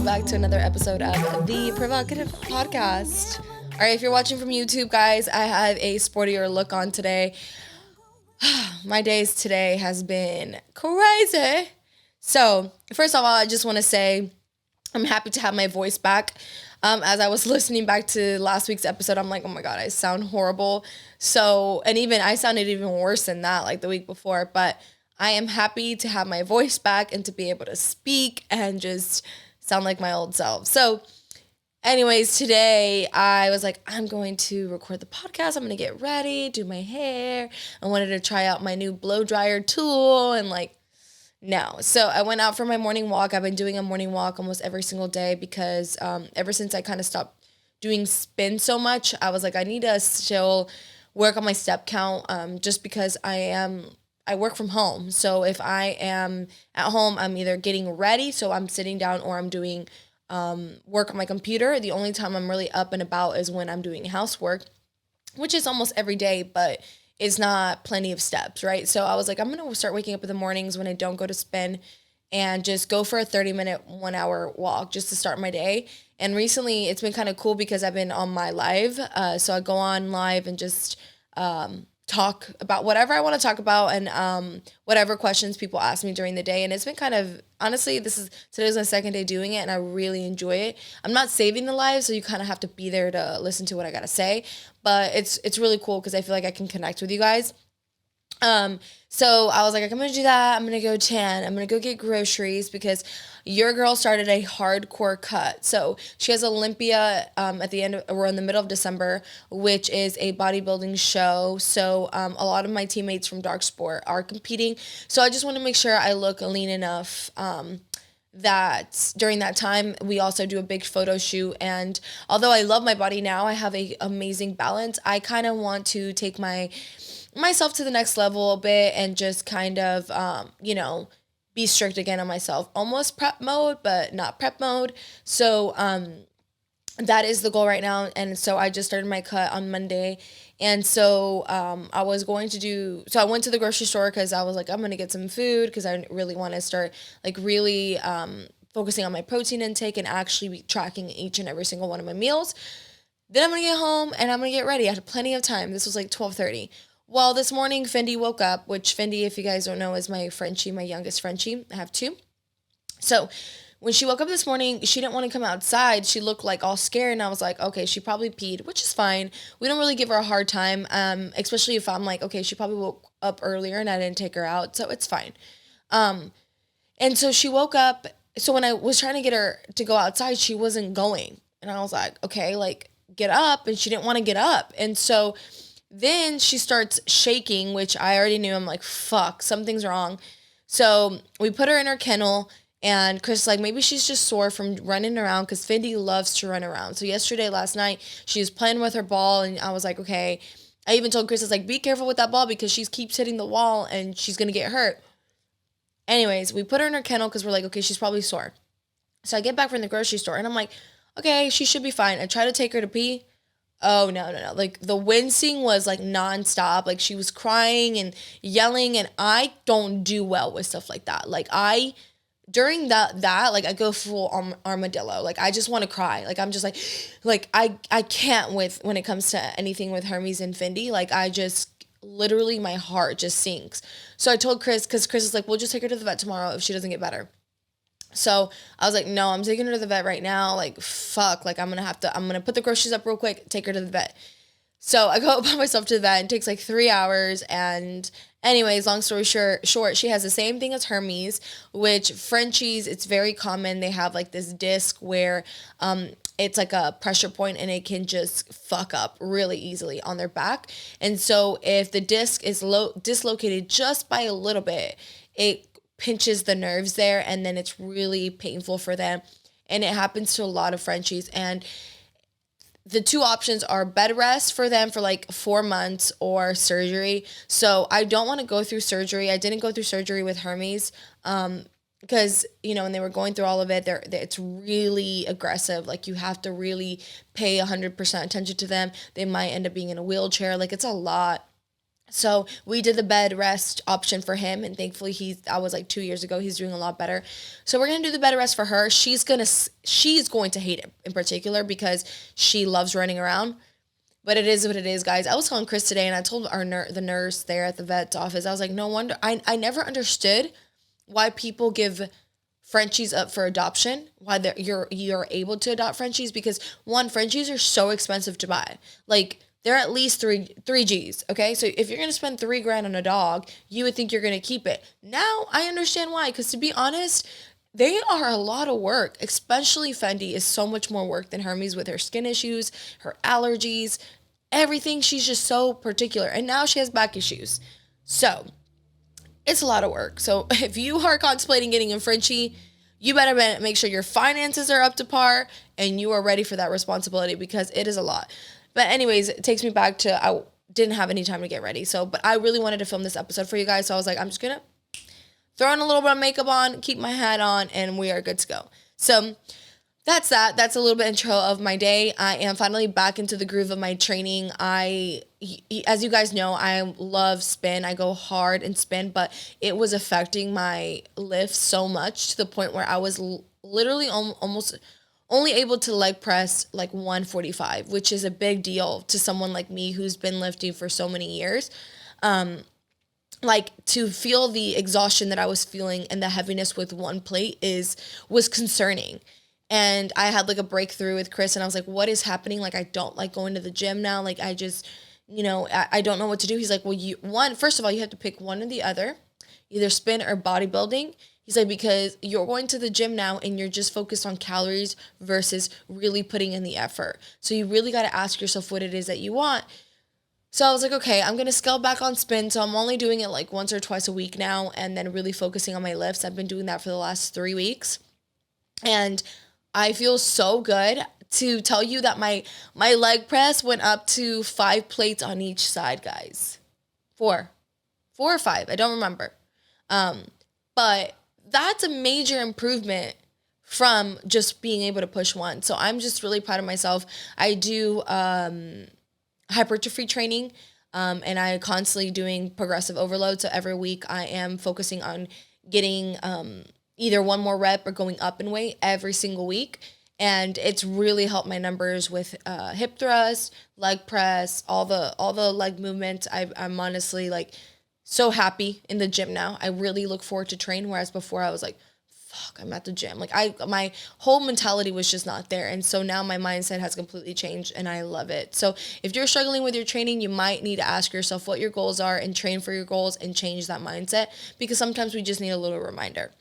welcome back to another episode of the Provocative Podcast. All right, if you're watching from YouTube, guys, I have a sportier look on today. My days today has been crazy. So, first of all, I just want to say I'm happy to have my voice back. As I was listening back to last week's episode, I'm like, oh my God, I sound horrible. So, and even I sounded even worse than that, like the week before. But I am happy to have my voice back and to be able to speak and just sound like my old self. So, anyways, today I was like, I'm going to record the podcast. I'm going to get ready, do my hair. I wanted to try out my new blow dryer tool and no. So I went out for my morning walk. I've been doing a morning walk almost every single day because ever since I kind of stopped doing spin so much, I was like, I need to still work on my step count just because I work from home. So if I am at home, I'm either getting ready, so I'm sitting down, or I'm doing work on my computer. The only time I'm really up and about is when I'm doing housework, which is almost every day, but it's not plenty of steps, right? So I was like, I'm going to start waking up in the mornings when I don't go to spin and just go for a 30-minute, 1 hour walk just to start my day. And recently it's been kind of cool because I've been on my live. So I go on live and just talk about whatever I want to talk about and whatever questions people ask me during the day. And it's been kind of, honestly, today's my second day doing it and I really enjoy it. I'm not saving the live, so you kind of have to be there to listen to what I got to say. But it's really cool because I feel like I can connect with you guys. So I was like, I'm going to do that. I'm going to go tan. I'm going to go get groceries because your girl started a hardcore cut. So she has Olympia at the end or in the middle of December, which is a bodybuilding show. So a lot of my teammates from Dark Sport are competing. So I just want to make sure I look lean enough that during that time we also do a big photo shoot. And although I love my body now, I have a amazing balance. I kind of want to take myself to the next level a bit and just kind of, be strict again on myself. Almost prep mode, but not prep mode. So that is the goal right now. And so I just started my cut on Monday. And so I went to the grocery store because I was like, I'm going to get some food because I really want to start really focusing on my protein intake and actually be tracking each and every single one of my meals. Then I'm going to get home and I'm going to get ready. I had plenty of time. This was like 12:30. Well, this morning, Fendi woke up, which Fendi, if you guys don't know, is my Frenchie, my youngest Frenchie. I have two. So when she woke up this morning, she didn't want to come outside. She looked like all scared, and I was like, okay, she probably peed, which is fine. We don't really give her a hard time, especially if I'm like, okay, she probably woke up earlier and I didn't take her out, so it's fine. And so she woke up. So when I was trying to get her to go outside, she wasn't going. And I was like, okay, get up. And she didn't want to get up. And so then she starts shaking, which I already knew. I'm like, fuck, something's wrong. So we put her in her kennel, and Chris maybe she's just sore from running around because Fendi loves to run around. So last night, she was playing with her ball, and I was like, okay. I even told Chris, I was like, be careful with that ball because she keeps hitting the wall and she's going to get hurt. Anyways, we put her in her kennel because we're like, okay, she's probably sore. So I get back from the grocery store, and I'm like, okay, she should be fine. I try to take her to pee. Oh, no. The wincing was nonstop. She was crying and yelling, and I don't do well with stuff like that. During that I go full armadillo. I just want to cry. I'm just I can't when it comes to anything with Hermes and Fendi. I just literally my heart just sinks. So I told Chris, because Chris is like, we'll just take her to the vet tomorrow if she doesn't get better. So I was like, no, I'm taking her to the vet right now. Fuck, I'm going to put the groceries up real quick, take her to the vet. So I go by myself to the vet. It takes 3 hours. And anyways, long story short, she has the same thing as Hermes, which Frenchies, it's very common. They have this disc where it's a pressure point and it can just fuck up really easily on their back. And so if the disc is dislocated just by a little bit, it pinches the nerves there, and then it's really painful for them. And it happens to a lot of Frenchies. And the two options are bed rest for them for 4 months or surgery. So I don't want to go through surgery. I didn't go through surgery with Hermes because, when they were going through all of it, it's really aggressive. You have to really pay 100% attention to them. They might end up being in a wheelchair. It's a lot. So we did the bed rest option for him, and thankfully I was like 2 years ago. He's doing a lot better. So we're gonna do the bed rest for her. She's going to hate it in particular because she loves running around. But it is what it is, guys. I was telling Chris today, and I told the nurse there at the vet's office, I was like, no wonder I never understood why people give Frenchies up for adoption, why you're able to adopt Frenchies, because one, Frenchies are so expensive to buy. Like, they're at least three G's. Okay, so if you're gonna spend $3,000 on a dog, you would think you're gonna keep it. Now I understand why, because to be honest, they are a lot of work. Especially Fendi is so much more work than Hermes with her skin issues, her allergies, everything. She's just so particular, and now she has back issues. So it's a lot of work. So if you are contemplating getting a Frenchie, you better make sure your finances are up to par and you are ready for that responsibility, because it is a lot. But anyways, it takes me back to I didn't have any time to get ready. So, but I really wanted to film this episode for you guys. So I was like, I'm just going to throw in a little bit of makeup on, keep my hat on, and we are good to go. So that's that. That's a little bit intro of my day. I am finally back into the groove of my training. As you guys know, I love spin. I go hard in spin, but it was affecting my lift so much to the point where I was literally almost only able to leg press like 145, which is a big deal to someone like me who's been lifting for so many years. Like, to feel the exhaustion that I was feeling and the heaviness with one plate was concerning. And I had like a breakthrough with Chris, and I was like, what is happening? Like, I don't like going to the gym now. Like, I just, I don't know what to do. He's like, well, first of all, you have to pick one or the other, either spin or bodybuilding. He's like, because you're going to the gym now and you're just focused on calories versus really putting in the effort. So you really got to ask yourself what it is that you want. So I was like, okay, I'm going to scale back on spin. So I'm only doing it like once or twice a week now, and then really focusing on my lifts. I've been doing that for the last 3 weeks. And I feel so good to tell you that my leg press went up to 5 plates on each side, guys. 4 or 5, I don't remember. But that's a major improvement from just being able to push one. So I'm just really proud of myself. I do hypertrophy training, and I constantly doing progressive overload. So every week I am focusing on getting either one more rep or going up in weight every single week. And it's really helped my numbers with hip thrust, leg press, all the leg movements. I'm honestly like so happy in the gym now. I really look forward to train, whereas before I was like, fuck, I'm at the gym. Like, my whole mentality was just not there. And so now my mindset has completely changed, and I love it. So if you're struggling with your training, you might need to ask yourself what your goals are and train for your goals and change that mindset, because sometimes we just need a little reminder.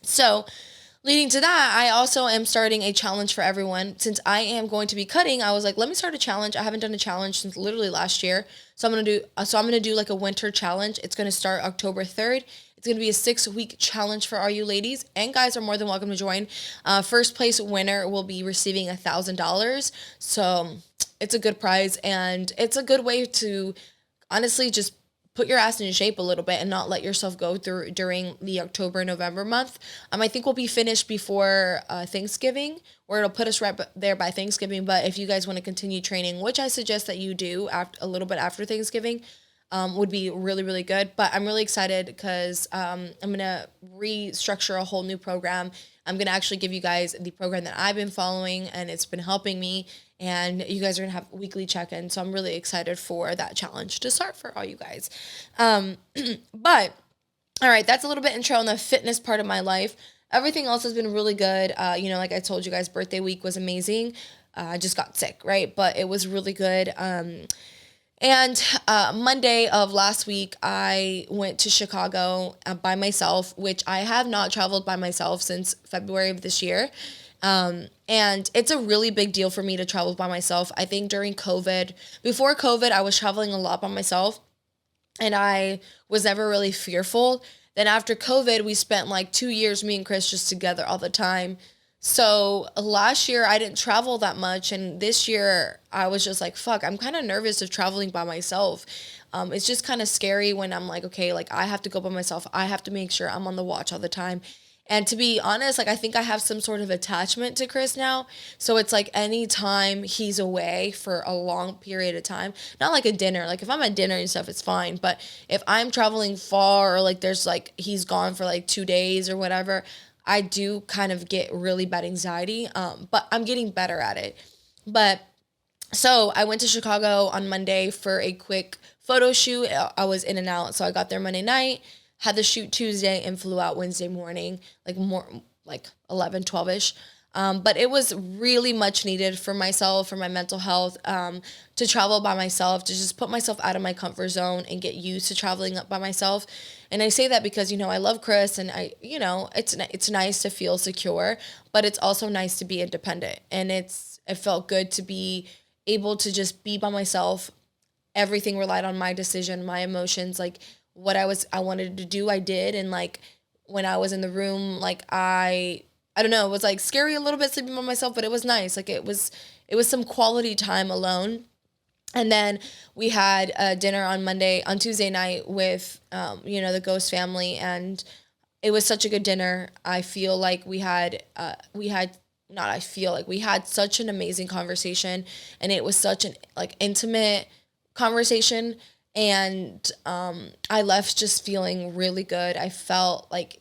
So leading to that, I also am starting a challenge for everyone. Since I am going to be cutting, I was like, let me start a challenge. I haven't done a challenge since literally last year. So I'm gonna do like a winter challenge. It's gonna start October 3rd. It's going to be a 6-week challenge for all you ladies, and guys are more than welcome to join. First place winner will be receiving $1,000. So it's a good prize, and it's a good way to honestly just put your ass in shape a little bit and not let yourself go through during the October, November month. I think we'll be finished before Thanksgiving, or it'll put us right there by Thanksgiving. But if you guys want to continue training, which I suggest that you do a little bit after Thanksgiving, would be really, really good. But I'm really excited because I'm going to restructure a whole new program. I'm going to actually give you guys the program that I've been following, and it's been helping me. And you guys are going to have weekly check-ins. So I'm really excited for that challenge to start for all you guys. But, all right, that's a little bit intro on the fitness part of my life. Everything else has been really good. Like I told you guys, birthday week was amazing. I just got sick, right? But it was really good. And Monday of last week, I went to Chicago by myself, which I have not traveled by myself since February of this year. And it's a really big deal for me to travel by myself. I think before COVID, I was traveling a lot by myself, and I was never really fearful. Then after COVID, we spent like 2 years, me and Chris, just together all the time. So last year I didn't travel that much, and this year I was just like, fuck, I'm kind of nervous of traveling by myself. It's just kind of scary when I'm like, okay, like I have to go by myself. I have to make sure I'm on the watch all the time. And to be honest, like I think I have some sort of attachment to Chris now. So it's like anytime he's away for a long period of time, not like a dinner. Like if I'm at dinner and stuff, it's fine. But if I'm traveling far or like there's like he's gone for like 2 days or whatever, I do kind of get really bad anxiety. But I'm getting better at it. But so I went to Chicago on Monday for a quick photo shoot. I was in and out, so I got there Monday night, had the shoot Tuesday, and flew out Wednesday morning, like 11, 12-ish. But it was really much needed for myself, for my mental health, to travel by myself, to just put myself out of my comfort zone and get used to traveling up by myself. And I say that because, I love Chris and it's nice to feel secure, but it's also nice to be independent. And it felt good to be able to just be by myself. Everything relied on my decision, my emotions, like what I wanted to do, I did. And like when I was in the room, like I don't know, it was like scary a little bit sleeping by myself, but it was nice. Like it was some quality time alone. And then we had a dinner on Tuesday night with, the Ghost family. And it was such a good dinner. We had such an amazing conversation, and it was such an like intimate conversation. And I left just feeling really good. I felt like,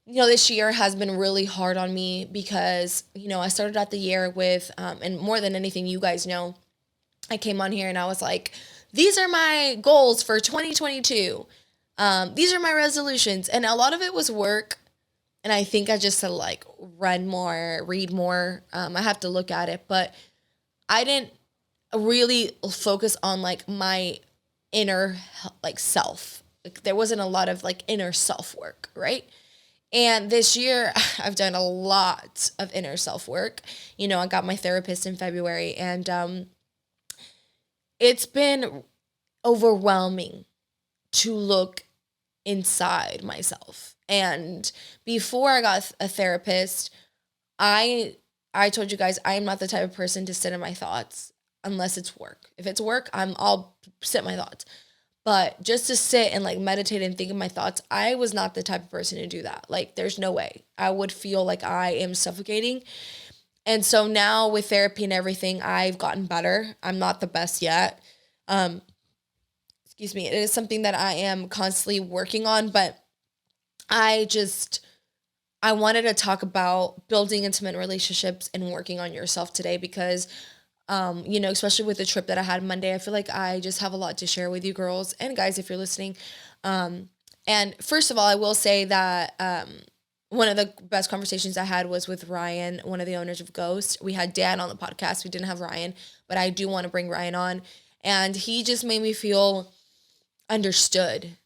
this year has been really hard on me because, I started out the year with, and more than anything, you guys know, I came on here and I was like, these are my goals for 2022. These are my resolutions. And a lot of it was work. And I think I just said like read more. I have to look at it, but I didn't really focus on like my inner like self. Like there wasn't a lot of like inner self work, right? And this year I've done a lot of inner self work. I got my therapist in February, and it's been overwhelming to look inside myself. And before I got a therapist, I told you guys I am not the type of person to sit in my thoughts unless it's work. If it's work, I'll sit in my thoughts. But just to sit and like meditate and think of my thoughts, I was not the type of person to do that. Like there's no way. I would feel like I am suffocating. And so now with therapy and everything, I've gotten better. I'm not the best yet. Excuse me. It is something that I am constantly working on, but I wanted to talk about building intimate relationships and working on yourself today because, especially with the trip that I had Monday, I feel like I just have a lot to share with you girls and guys if you're listening. And first of all, I will say that one of the best conversations I had was with Ryan, one of the owners of Ghost. We had Dan on the podcast. We didn't have Ryan, but I do want to bring Ryan on. And he just made me feel understood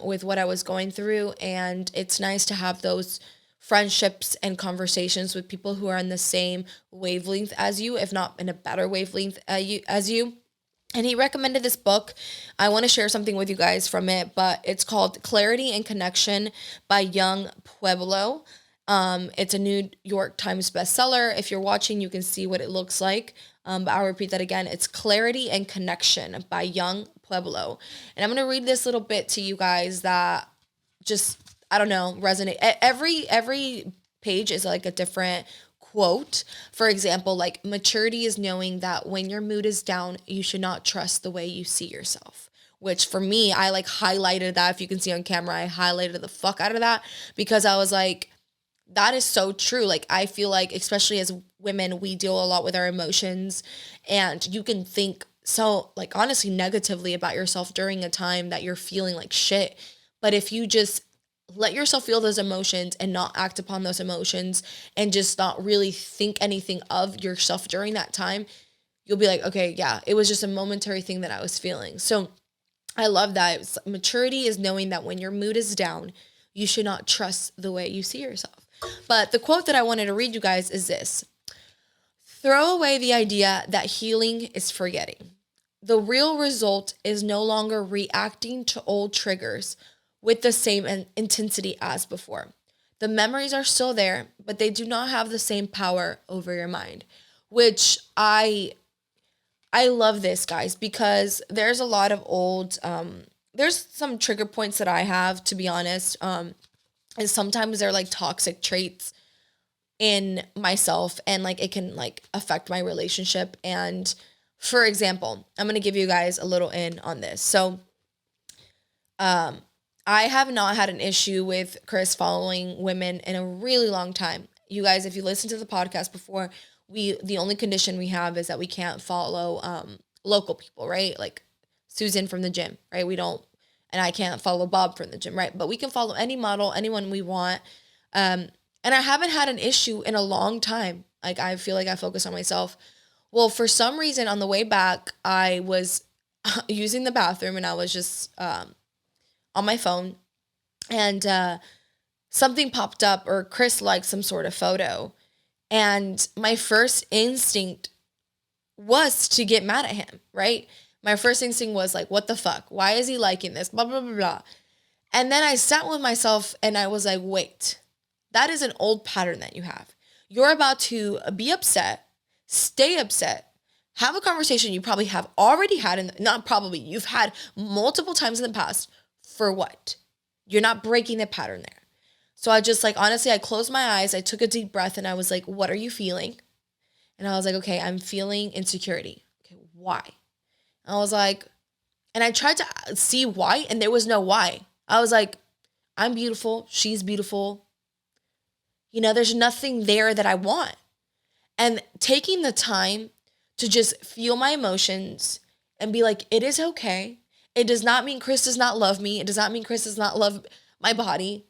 with what I was going through. And it's nice to have those friendships and conversations with people who are on the same wavelength as you, if not in a better wavelength as you. And he recommended this book. I want to share something with you guys from it, but it's called Clarity and Connection by Young Pueblo. It's a New York Times bestseller. If you're watching, you can see what it looks like. But I'll repeat that again. It's Clarity and Connection by Young Pueblo. And I'm going to read this little bit to you guys that just, I don't know, resonate. Every page is like a different quote. For example, like maturity is knowing that when your mood is down, you should not trust the way you see yourself. Which for me, I like highlighted that. If you can see on camera, I highlighted the fuck out of that because I was like, that is so true. Like, I feel like, especially as women, we deal a lot with our emotions, and you can think so, like, honestly, negatively about yourself during a time that you're feeling like shit. But if you just let yourself feel those emotions and not act upon those emotions and just not really think anything of yourself during that time, you'll be like, okay, yeah, it was just a momentary thing that I was feeling. So I love that. Maturity is knowing that when your mood is down, you should not trust the way you see yourself. But the quote that I wanted to read you guys is this: throw away the idea that healing is forgetting. The real result is no longer reacting to old triggers with the same intensity as before. The memories are still there, but they do not have the same power over your mind, which I love this, guys, because there's a lot of old, there's some trigger points that I have, to be honest. is sometimes they're like toxic traits in myself, and like it can like affect my relationship. And for example, I'm going to give you guys a little in on this. So I have not had an issue with Chris following women in a really long time. You guys, if you listen to the podcast before, the only condition we have is that we can't follow local people, right? Like Susan from the gym, right? We don't, and I can't follow Bob from the gym, right? But we can follow any model, anyone we want. And I haven't had an issue in a long time. Like I feel like I focus on myself. Well, for some reason on the way back, I was using the bathroom and I was just on my phone, and something popped up, or Chris liked some sort of photo. And my first instinct was to get mad at him, right? My first instinct was like, what the fuck? Why is he liking this? Blah, blah, blah, blah. And then I sat with myself and I was like, wait, that is an old pattern that you have. You're about to be upset, stay upset, have a conversation you probably have already had, not probably, you've had multiple times in the past. For what? You're not breaking the pattern there. So I just like, honestly, I closed my eyes. I took a deep breath and I was like, what are you feeling? And I was like, okay, I'm feeling insecurity. Okay, why? I was like, and I tried to see why, and there was no why. I was like, I'm beautiful. She's beautiful. You know, there's nothing there that I want. And taking the time to just feel my emotions and be like, it is okay. It does not mean Chris does not love me. It does not mean Chris does not love my body.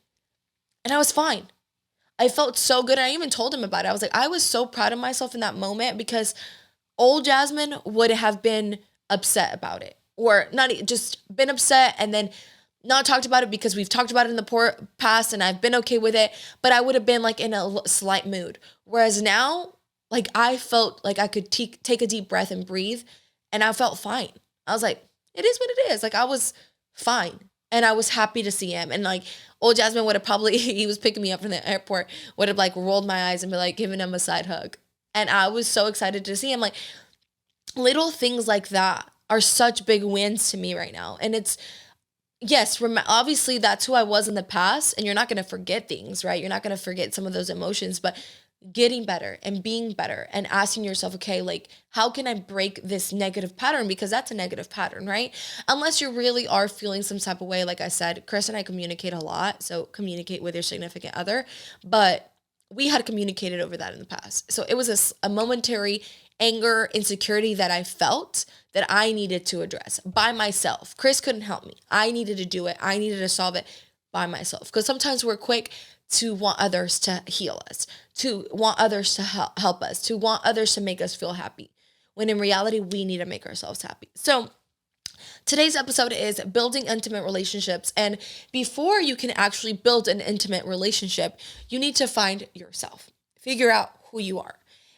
And I was fine. I felt so good. I even told him about it. I was like, I was so proud of myself in that moment, because old Jasmine would have been upset about it, or not just been upset and then not talked about it, because we've talked about it in the past and I've been okay with it, but I would have been like in a slight mood. Whereas now, like I felt like I could take a deep breath and breathe, and I felt fine. I was like, it is what it is. Like I was fine. And I was happy to see him. And like old Jasmine would have probably, he was picking me up from the airport, would have like rolled my eyes and be like giving him a side hug. And I was so excited to see him. Like little things like that are such big wins to me right now. And it's, yes, obviously that's who I was in the past, and you're not going to forget things, right? You're not going to forget some of those emotions, but getting better and being better and asking yourself, okay, like how can I break this negative pattern? Because that's a negative pattern, right? Unless you really are feeling some type of way. Like I said, Chris and I communicate a lot. So communicate with your significant other, but we had communicated over that in the past. So it was a momentary anger, insecurity that I felt that I needed to address by myself. Chris couldn't help me. I needed to do it. I needed to solve it by myself. Because sometimes we're quick to want others to heal us, to want others to help us, to want others to make us feel happy, when in reality, we need to make ourselves happy. So today's episode is building intimate relationships. And before you can actually build an intimate relationship, you need to find yourself, figure out who you are.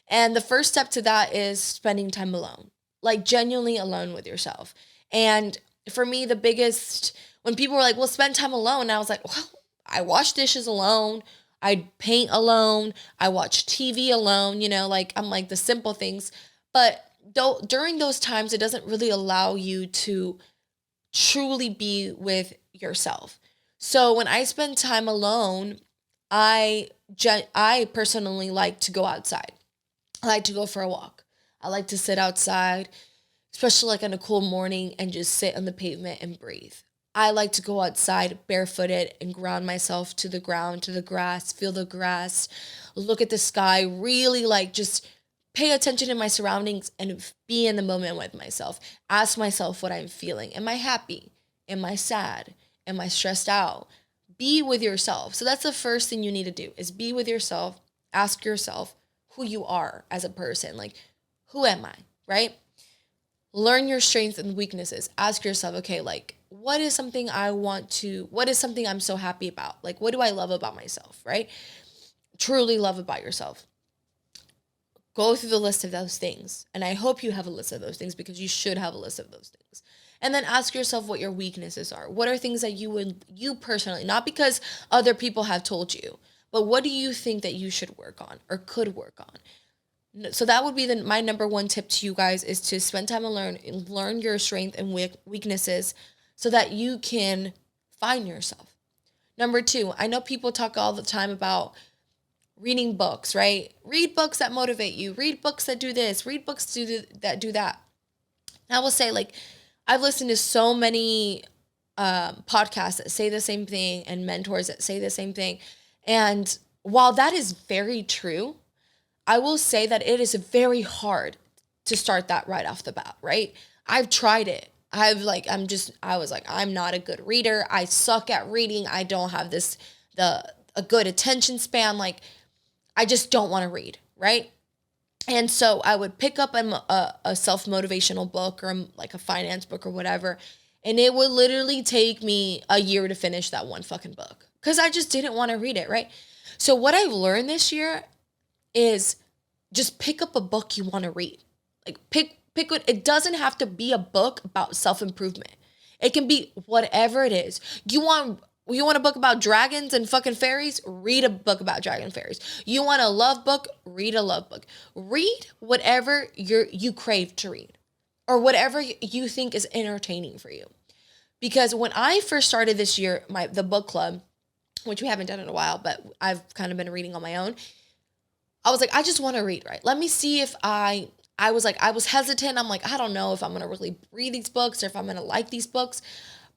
And the first step to that is spending time alone, like genuinely alone with yourself. And for me, the biggest, when people were like, well, spend time alone, I was like, well, I wash dishes alone. I paint alone. I watch TV alone, you know, like I'm like the simple things. But during those times, it doesn't really allow you to truly be with yourself. So when I spend time alone, I personally like to go outside. I like to go for a walk. I like to sit outside, especially like on a cool morning, and just sit on the pavement and breathe. I like to go outside barefooted and ground myself to the ground, to the grass, feel the grass, look at the sky, really like just pay attention to my surroundings and be in the moment with myself. Ask myself what I'm feeling. Am I happy? Am I sad? Am I stressed out? Be with yourself. So that's the first thing you need to do, is be with yourself. Ask yourself who you are as a person. Like, who am I, right? Learn your strengths and weaknesses. Ask yourself, okay, like, what is something I'm so happy about? Like, what do I love about myself, right? Truly love about yourself. Go through the list of those things. And I hope you have a list of those things, because you should have a list of those things. And then ask yourself what your weaknesses are. What are things that you personally, not because other people have told you, but what do you think that you should work on or could work on? So that would be my number one tip to you guys, is to spend time and learn your strength and weaknesses, so that you can find yourself. Number two, I know people talk all the time about reading books, right? Read books that motivate you. Read books that do this. Read books that do that. And I will say, like, I've listened to so many podcasts that say the same thing and mentors that say the same thing. And while that is very true, I will say that it is very hard to start that right off the bat, right? I've tried it. I was like, I'm not a good reader. I suck at reading. I don't have a good attention span. Like, I just don't want to read, right? And so I would pick up a self-motivational book or like a finance book or whatever. And it would literally take me a year to finish that one fucking book because I just didn't want to read it, right? So what I've learned this year is just pick up a book you want to read. Like pick what, it doesn't have to be a book about self-improvement. It can be whatever it is. You want a book about dragons and fucking fairies? Read a book about dragon and fairies. You want a love book? Read a love book. Read whatever you crave to read or whatever you think is entertaining for you. Because when I first started this year, the book club, which we haven't done in a while, but I've kind of been reading on my own, I was like, I just want to read, right? Let me see if I was hesitant. I'm like, I don't know if I'm going to really read these books or if I'm going to like these books.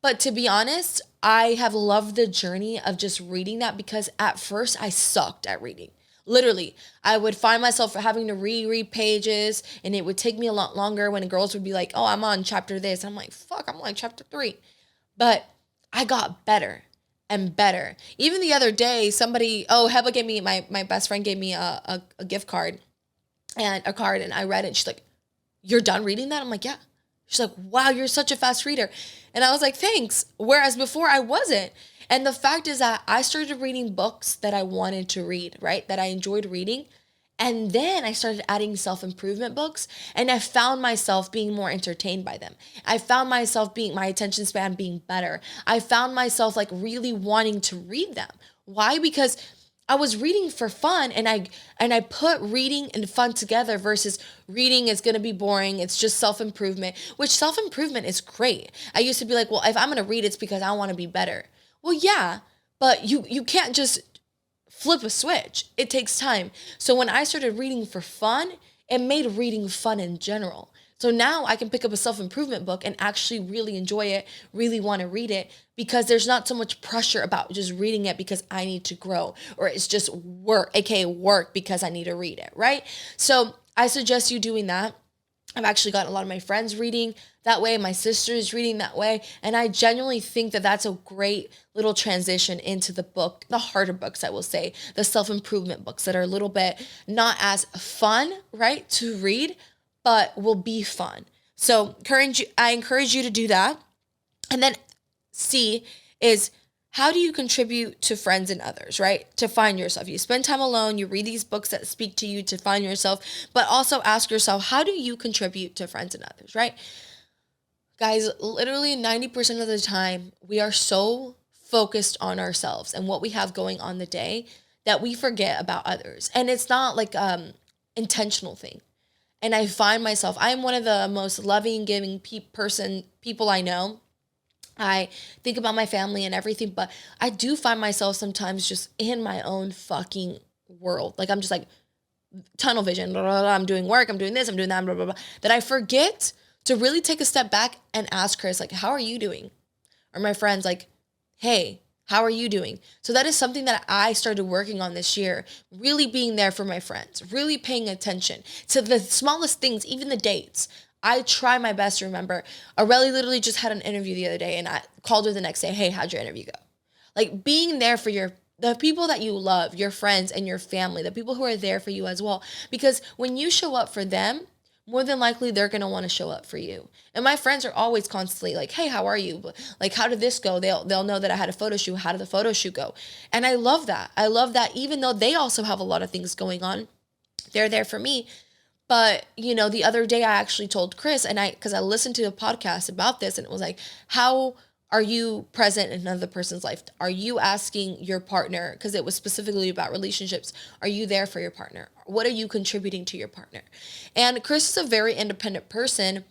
But to be honest, I have loved the journey of just reading that because at first I sucked at reading. Literally, I would find myself having to reread pages and it would take me a lot longer when girls would be like, oh, I'm on chapter this. And I'm like, fuck, I'm on chapter 3. But I got better and better. Even the other day, Heba gave me, my best friend gave me a gift card and a card and I read it. She's like, you're done reading that? I'm like, yeah. She's like, wow, you're such a fast reader. And I was like, thanks. Whereas before I wasn't. And the fact is that I started reading books that I wanted to read, right? That I enjoyed reading. And then I started adding self-improvement books and I found myself being more entertained by them. I found myself my attention span being better. I found myself like really wanting to read them. Why? Because I was reading for fun and I put reading and fun together versus reading is going to be boring. It's just self-improvement, which self-improvement is great. I used to be like, well, if I'm going to read, it's because I want to be better. Well, yeah, but you can't just flip a switch. It takes time. So when I started reading for fun, it made reading fun in general. So now I can pick up a self-improvement book and actually really enjoy it, really want to read it because there's not so much pressure about just reading it because I need to grow or it's just work, aka work because I need to read it, right? So I suggest you doing that. I've actually got a lot of my friends reading that way. My sister is reading that way. And I genuinely think that that's a great little transition into the harder books, I will say, the self-improvement books that are a little bit not as fun, right, to read, but will be fun. So I encourage you to do that. And then C is, how do you contribute to friends and others, right? To find yourself. You spend time alone, you read these books that speak to you to find yourself, but also ask yourself, how do you contribute to friends and others, right? Guys, literally 90% of the time, we are so focused on ourselves and what we have going on the day that we forget about others. And it's not like intentional thing. And I find myself, I'm one of the most loving, giving people I know. I think about my family and everything, but I do find myself sometimes just in my own fucking world. Like I'm just like tunnel vision. Blah, blah, blah. I'm doing work. I'm doing this. I'm doing that. Blah, blah, blah. That I forget to really take a step back and ask Chris, like, how are you doing? Or my friends, like, hey, how are you doing? So that is something that I started working on this year, really being there for my friends, really paying attention to the smallest things, even the dates. I try my best to remember. Aurelie literally just had an interview the other day and I called her the next day. Hey, how'd your interview go? Like being there for the people that you love, your friends and your family, the people who are there for you as well. Because when you show up for them, more than likely they're going to want to show up for you. And my friends are always constantly like, hey, how are you? Like, how did this go? They'll know that I had a photo shoot. How did the photo shoot go? And I love that. I love that even though they also have a lot of things going on, they're there for me. But, the other day I actually told Chris because I listened to a podcast about this and it was like, how are you present in another person's life? Are you asking your partner, because it was specifically about relationships, are you there for your partner? What are you contributing to your partner? And Chris is a very independent person.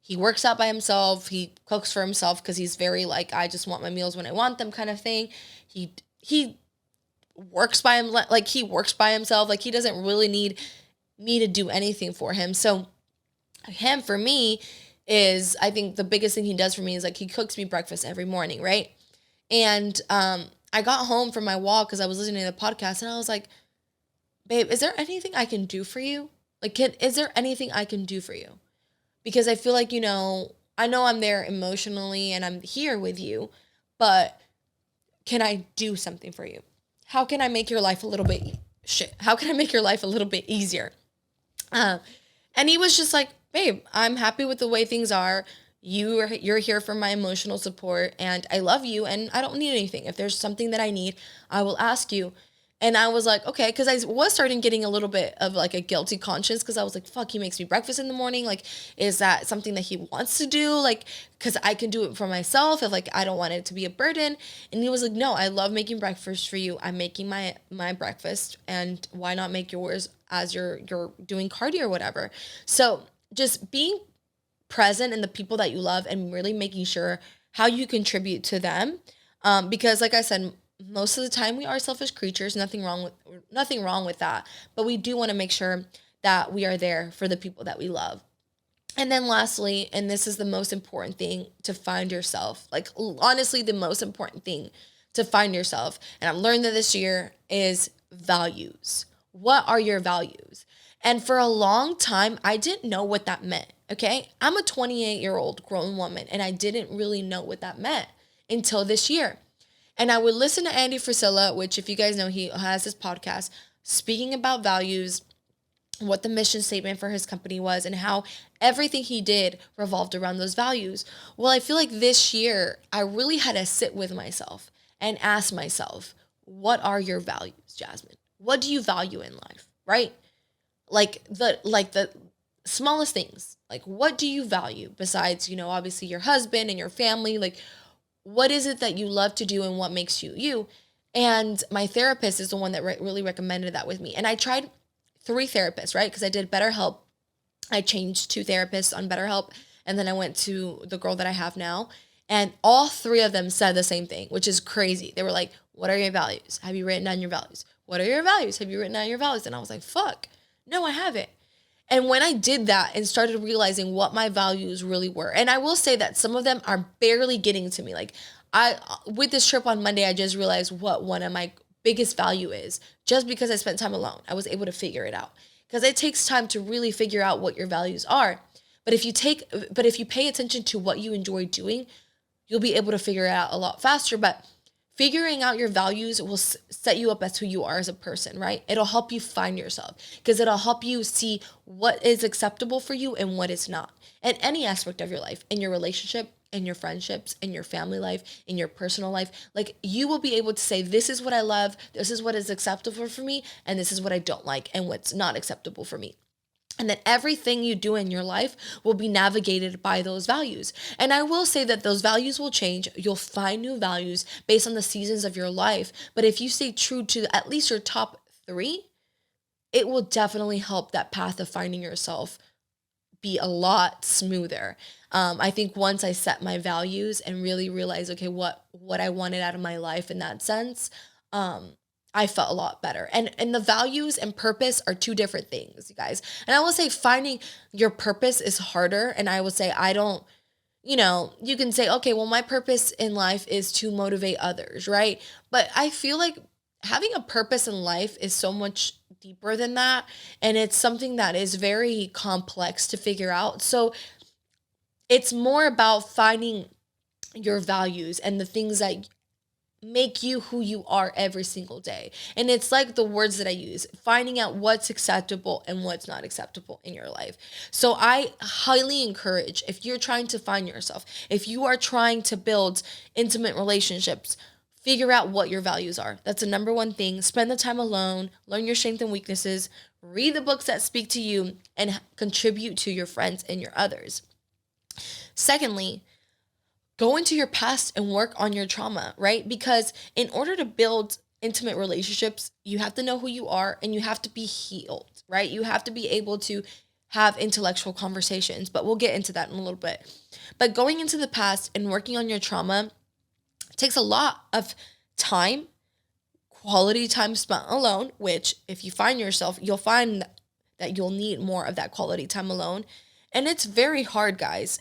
He works out by himself. He cooks for himself because he's very like, I just want my meals when I want them kind of thing. He works by him, like he works by himself. Like he doesn't really need me to do anything for him. So him for me is, I think the biggest thing he does for me is like he cooks me breakfast every morning, right? And I got home from my walk because I was listening to the podcast and I was like, babe, is there anything I can do for you? Like, is there anything I can do for you? Because I feel like, I know I'm there emotionally and I'm here with you, but can I do something for you? How can I make your life a little bit, how can I make your life a little bit easier? And he was just like, babe, I'm happy with the way things are. You're here for my emotional support and I love you and I don't need anything. If there's something that I need, I will ask you. And I was like, okay, because I was starting getting a little bit of like a guilty conscience because I was like, fuck, he makes me breakfast in the morning. Like, is that something that he wants to do? Like, because I can do it for myself if like I don't want it to be a burden. And he was like, no, I love making breakfast for you. I'm making my breakfast, and why not make yours as you're doing cardio or whatever. So just being present in the people that you love and really making sure how you contribute to them. Because like I said, most of the time we are selfish creatures, nothing wrong with that. But we do want to make sure that we are there for the people that we love. And then lastly, and this is the most important thing to find yourself, like honestly, the most important thing to find yourself. And I've learned that this year is values. What are your values? And for a long time, I didn't know what that meant. Okay. I'm a 28-year-old grown woman and I didn't really know what that meant until this year. And I would listen to Andy Frisella, which if you guys know, he has this podcast speaking about values, what the mission statement for his company was, and how everything he did revolved around those values. Well, I feel like this year, I really had to sit with myself and ask myself, what are your values, Jasmine? What do you value in life, right? Like the smallest things. Like, what do you value besides, obviously your husband and your family? Like, what is it that you love to do and what makes you you? And my therapist is the one that really recommended that with me. And I tried 3 therapists, right? Because I did BetterHelp. I changed 2 therapists on BetterHelp. And then I went to the girl that I have now. And all 3 of them said the same thing, which is crazy. They were like, what are your values? Have you written down your values? What are your values? Have you written down your values? And I was like, fuck, no, I haven't. And when I did that and started realizing what my values really were, and I will say that some of them are barely getting to me. Like with this trip on Monday, I just realized what one of my biggest value is. Just because I spent time alone, I was able to figure it out. Because it takes time to really figure out what your values are. But if you pay attention to what you enjoy doing, you'll be able to figure it out a lot faster. But figuring out your values will set you up as who you are as a person, right? It'll help you find yourself because it'll help you see what is acceptable for you and what is not. In any aspect of your life, in your relationship, in your friendships, in your family life, in your personal life, like you will be able to say, this is what I love, this is what is acceptable for me, and this is what I don't like and what's not acceptable for me. And then everything you do in your life will be navigated by those values. And I will say that those values will change. You'll find new values based on the seasons of your life. But if you stay true to at least your top 3, it will definitely help that path of finding yourself be a lot smoother. I think once I set my values and really realized, okay, what I wanted out of my life in that sense, I felt a lot better. And the values and purpose are 2 different things, you guys. And I will say finding your purpose is harder. And I will say, you can say, okay, well, my purpose in life is to motivate others, right? But I feel like having a purpose in life is so much deeper than that. And it's something that is very complex to figure out. So it's more about finding your values and the things that make you who you are every single day. And it's like the words that I use, finding out what's acceptable and what's not acceptable in your life. So I highly encourage, if you're trying to find yourself, if you are trying to build intimate relationships, figure out what your values are. That's the number one thing. Spend the time alone, learn your strengths and weaknesses, read the books that speak to you, and contribute to your friends and your others. Secondly, go into your past and work on your trauma, right? Because in order to build intimate relationships, you have to know who you are and you have to be healed, right? You have to be able to have intellectual conversations, but we'll get into that in a little bit. But going into the past and working on your trauma takes a lot of time, quality time spent alone, which if you find yourself, you'll find that you'll need more of that quality time alone. And it's very hard, guys.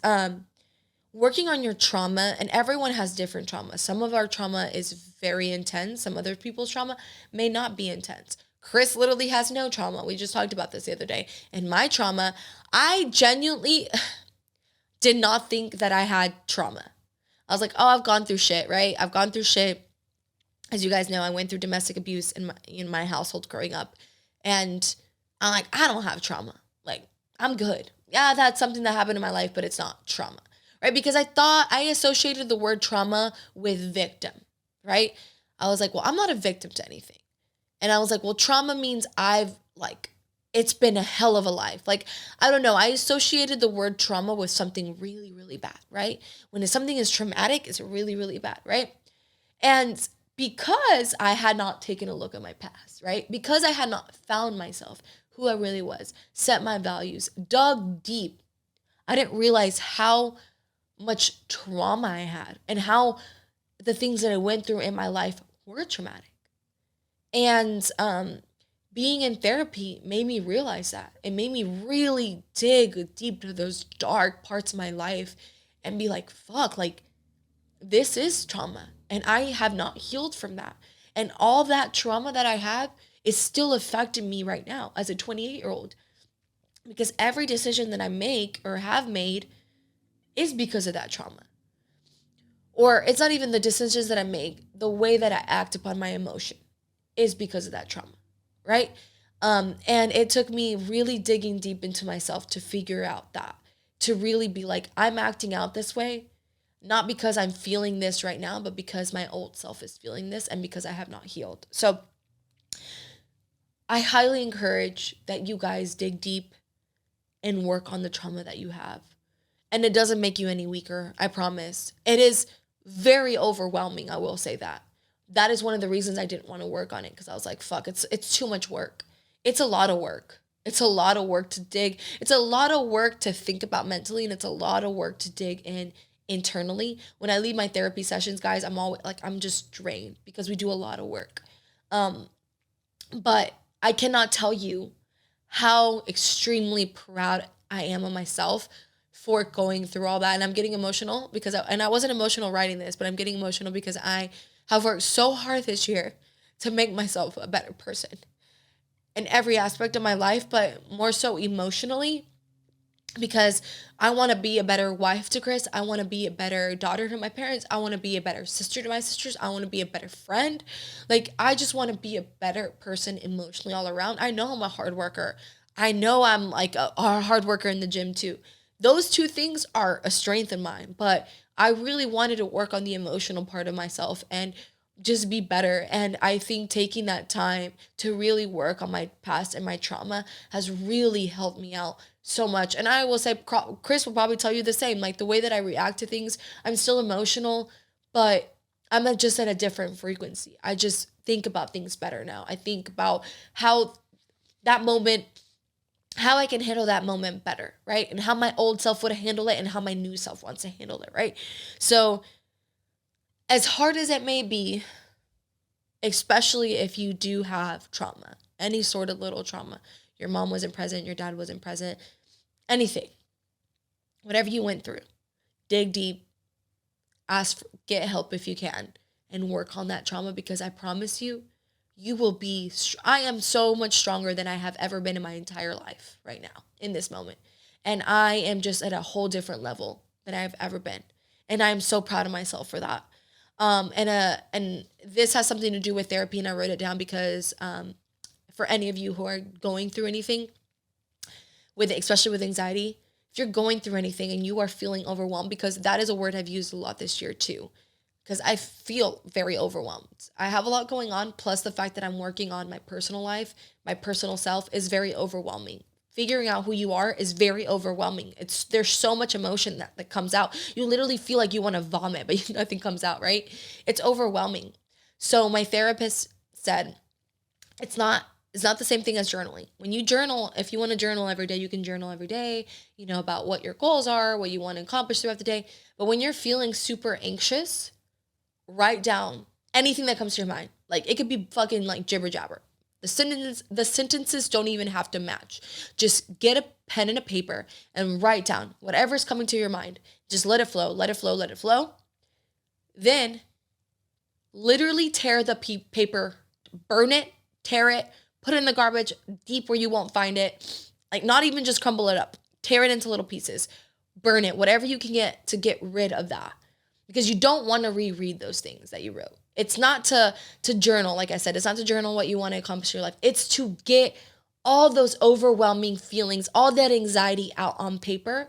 Working on your trauma, and everyone has different trauma. Some of our trauma is very intense. Some other people's trauma may not be intense. Chris literally has no trauma. We just talked about this the other day. And my trauma, I genuinely did not think that I had trauma. I was like, oh, I've gone through shit, right? I've gone through shit. As you guys know, I went through domestic abuse in my household growing up. And I'm like, I don't have trauma. Like, I'm good. Yeah, that's something that happened in my life, but it's not trauma, right? Because I associated the word trauma with victim, right? I was like, well, I'm not a victim to anything. And I was like, well, trauma means it's been a hell of a life. Like, I don't know. I associated the word trauma with something really, really bad, right? When something is traumatic, it's really, really bad, right? And because I had not taken a look at my past, right? Because I had not found myself, who I really was, set my values, dug deep, I didn't realize how much trauma I had and how the things that I went through in my life were traumatic. And being in therapy made me realize that. It made me really dig deep to those dark parts of my life and be like, fuck, like, this is trauma. And I have not healed from that. And all that trauma that I have is still affecting me right now as a 28-year-old. Because every decision that I make or have made is because of that trauma. Or it's not even the decisions that I make, the way that I act upon my emotion is because of that trauma, right? And it took me really digging deep into myself to figure out that, to really be like, I'm acting out this way, not because I'm feeling this right now, but because my old self is feeling this and because I have not healed. So I highly encourage that you guys dig deep and work on the trauma that you have. And it doesn't make you any weaker, I promise. It is very overwhelming, I will say that. That is one of the reasons I didn't want to work on it, because I was like, fuck, it's too much work. It's a lot of work. It's a lot of work to dig. It's a lot of work to think about mentally, and it's a lot of work to dig in internally. When I leave my therapy sessions, guys, I'm always like, I'm just drained because we do a lot of work. But I cannot tell you how extremely proud I am of myself for going through all that. And I'm getting emotional because I wasn't emotional writing this, but I'm getting emotional because I have worked so hard this year to make myself a better person in every aspect of my life, but more so emotionally, because I want to be a better wife to Chris. I want to be a better daughter to my parents. I want to be a better sister to my sisters. I want to be a better friend. Like, I just want to be a better person emotionally all around. I know I'm a hard worker. I know I'm like a hard worker in the gym too. Those two things are a strength of mine, but I really wanted to work on the emotional part of myself and just be better. And I think taking that time to really work on my past and my trauma has really helped me out so much. And I will say, Chris will probably tell you the same. Like, the way that I react to things, I'm still emotional, but I'm just at a different frequency. I just think about things better now. I think about how I can handle that moment better, right? And how my old self would handle it and how my new self wants to handle it, right? So as hard as it may be, especially if you do have trauma, any sort of little trauma, your mom wasn't present, your dad wasn't present, anything, whatever you went through, dig deep, get help if you can, and work on that trauma, because I promise you, you will be, I am so much stronger than I have ever been in my entire life right now, in this moment. And I am just at a whole different level than I've ever been. And I'm so proud of myself for that. And this has something to do with therapy, and I wrote it down because for any of you who are going through anything, especially with anxiety, if you're going through anything and you are feeling overwhelmed, because that is a word I've used a lot this year too, because I feel very overwhelmed. I have a lot going on, plus the fact that I'm working on my personal life, my personal self is very overwhelming. Figuring out who you are is very overwhelming. There's so much emotion that comes out. You literally feel like you want to vomit, but nothing comes out, right? It's overwhelming. So my therapist said, it's not It's not the same thing as journaling. When you journal, if you want to journal every day, you can journal every day, about what your goals are, what you want to accomplish throughout the day. But when you're feeling super anxious, write down anything that comes to your mind. Like, it could be fucking like jibber jabber. The sentences don't even have to match. Just get a pen and a paper and write down whatever's coming to your mind. Just let it flow, let it flow, let it flow. Then literally tear the paper, burn it, tear it, put it in the garbage deep where you won't find it. Like, not even just crumble it up. Tear it into little pieces. Burn it, whatever you can get to get rid of that. Because you don't want to reread those things that you wrote. It's not to journal, like I said. It's not to journal what you want to accomplish in your life. It's to get all those overwhelming feelings, all that anxiety out on paper.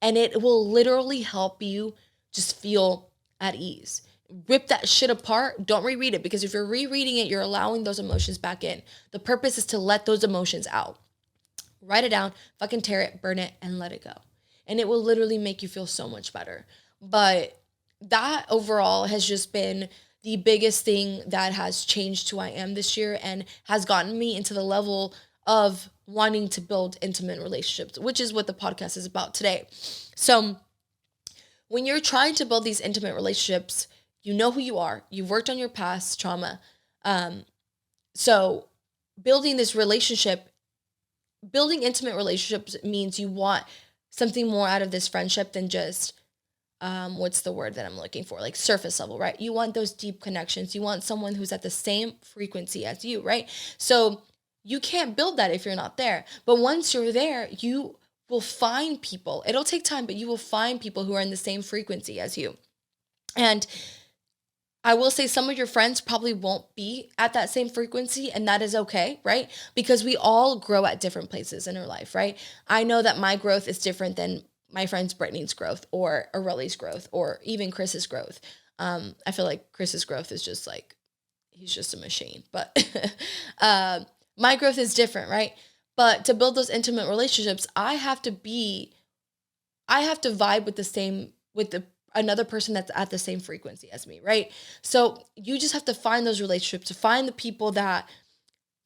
And it will literally help you just feel at ease. Rip that shit apart. Don't reread it, because if you're rereading it, you're allowing those emotions back in. The purpose is to let those emotions out. Write it down, fucking tear it, burn it, and let it go. And it will literally make you feel so much better. But that overall has just been the biggest thing that has changed who I am this year and has gotten me into the level of wanting to build intimate relationships, which is what the podcast is about today. So when you're trying to build these intimate relationships, you know who you are. You've worked on your past trauma. So building intimate relationships means you want something more out of this friendship than just, what's the word that I'm looking for? Like surface level, right? You want those deep connections. You want someone who's at the same frequency as you, right? So you can't build that if you're not there. But once you're there, you will find people. It'll take time, but you will find people who are in the same frequency as you. And I will say some of your friends probably won't be at that same frequency, and that is okay, right? Because we all grow at different places in our life, right? I know that my growth is different than my friend's Brittany's growth or Aureli's growth or even Chris's growth. I feel like Chris's growth is just like, he's just a machine. But my growth is different, right? But to build those intimate relationships, I have to vibe with another person that's at the same frequency as me, right? So you just have to find those relationships, to find the people that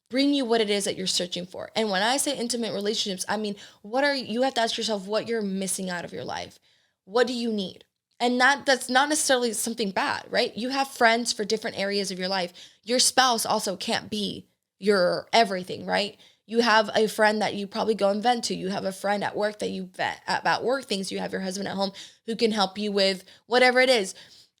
bring you what it is that you're searching for. And when I say intimate relationships, I mean, you have to ask yourself what you're missing out of your life. What do you need? And that's not necessarily something bad, right? You have friends for different areas of your life. Your spouse also can't be your everything, right? You have a friend that you probably go and vent to. You have a friend at work that you vent about work things. You have your husband at home who can help you with whatever it is.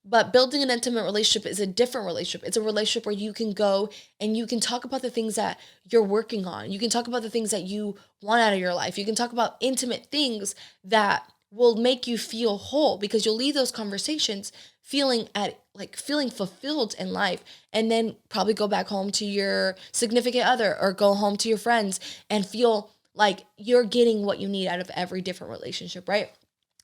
But building an intimate relationship is a different relationship. It's a relationship where you can go and you can talk about the things that you're working on. You can talk about the things that you want out of your life. You can talk about intimate things that will make you feel whole, because you'll leave those conversations feeling fulfilled in life, and then probably go back home to your significant other or go home to your friends and feel like you're getting what you need out of every different relationship, right?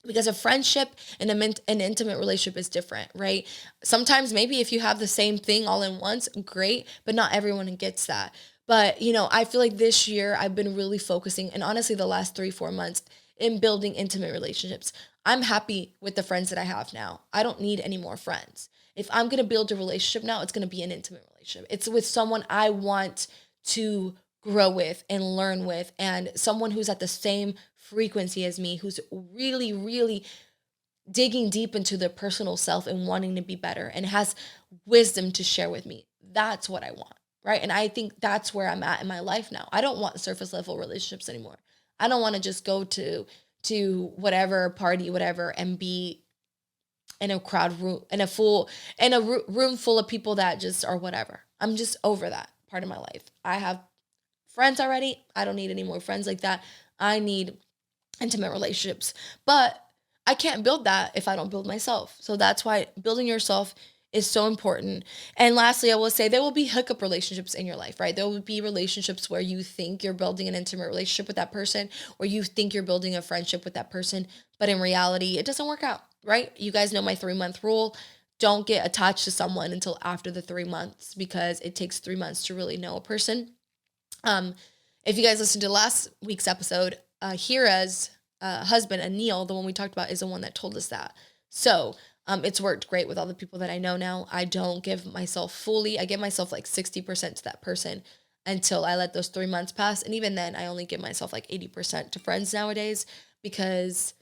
Because a friendship and an intimate relationship is different, right? Sometimes maybe if you have the same thing all in once, great, but not everyone gets that. But, I feel like this year I've been really focusing, and honestly the last 3-4 months, in building intimate relationships. I'm happy with the friends that I have now. I don't need any more friends. If I'm going to build a relationship now, it's going to be an intimate relationship. It's with someone I want to grow with and learn with, and someone who's at the same frequency as me, who's really, really digging deep into their personal self and wanting to be better and has wisdom to share with me. That's what I want, right? And I think that's where I'm at in my life now. I don't want surface level relationships anymore. I don't want to just go to whatever party, whatever, and be in a room full of people that just are whatever. I'm just over that part of my life. I have friends already. I don't need any more friends like that. I need intimate relationships. But I can't build that if I don't build myself. So that's why building yourself is so important. And lastly, I will say there will be hiccup relationships in your life, right? There will be relationships where you think you're building an intimate relationship with that person, or you think you're building a friendship with that person, but in reality, it doesn't work out, right? You guys know my 3-month rule. Don't get attached to someone until after the 3 months, because it takes 3 months to really know a person. If you guys listened to last week's episode, Hira's husband, Anil, the one we talked about, is the one that told us that. So it's worked great with all the people that I know now. I don't give myself fully. I give myself like 60% to that person. until I let those 3 months pass. And even then, I only give myself like 80% to friends nowadays, because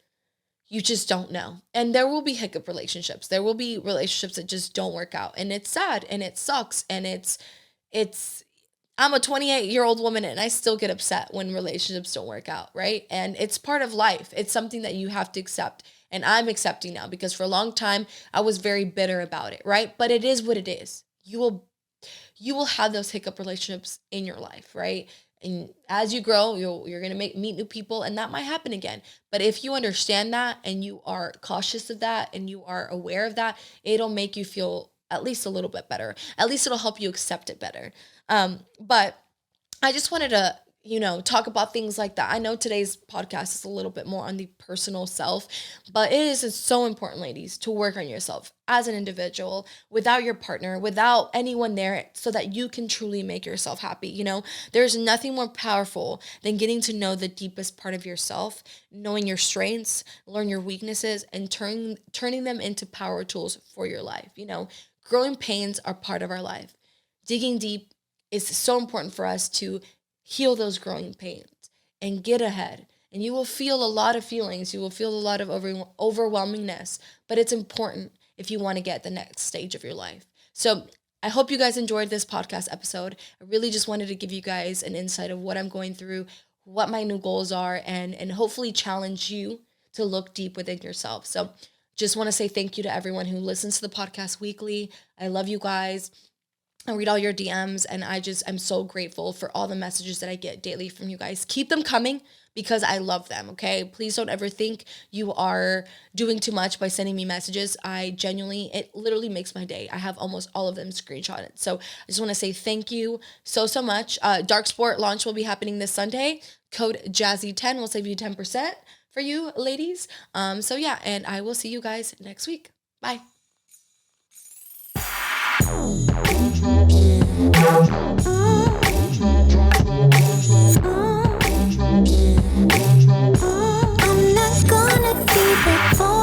you just don't know. And there will be hiccup relationships. There will be relationships that just don't work out. And it's sad and it sucks. And it's, I'm a 28-year-old woman and I still get upset when relationships don't work out, right? And it's part of life. It's something that you have to accept. And I'm accepting now, because for a long time I was very bitter about it, right? But it is what it is. You will have those hiccup relationships in your life, right? And as you grow, you're going to meet new people, and that might happen again. But if you understand that and you are cautious of that and you are aware of that, it'll make you feel at least a little bit better. At least it'll help you accept it better. But I just wanted to, talk about things like that. I know today's podcast is a little bit more on the personal self, but it is so important, ladies, to work on yourself as an individual, without your partner, without anyone there, so that you can truly make yourself happy. There's nothing more powerful than getting to know the deepest part of yourself, knowing your strengths, learn your weaknesses, and turning them into power tools for your life. Growing pains are part of our life. Digging deep is so important for us to heal those growing pains and get ahead. And you will feel a lot of feelings. You will feel a lot of overwhelmingness, but it's important if you want to get the next stage of your life. So I hope you guys enjoyed this podcast episode. I really just wanted to give you guys an insight of what I'm going through, what my new goals are, and hopefully challenge you to look deep within yourself. So just want to say thank you to everyone who listens to the podcast weekly. I love you guys. I read all your DMs, and I'm so grateful for all the messages that I get daily from you guys. Keep them coming, because I love them, okay? Please don't ever think you are doing too much by sending me messages. It literally makes my day. I have almost all of them screenshotted. So I just want to say thank you so much. Dark Sport launch will be happening this Sunday. Code Jazzy10 will save you 10% for you ladies. So yeah, and I will see you guys next week. Bye. I'm not gonna keep it for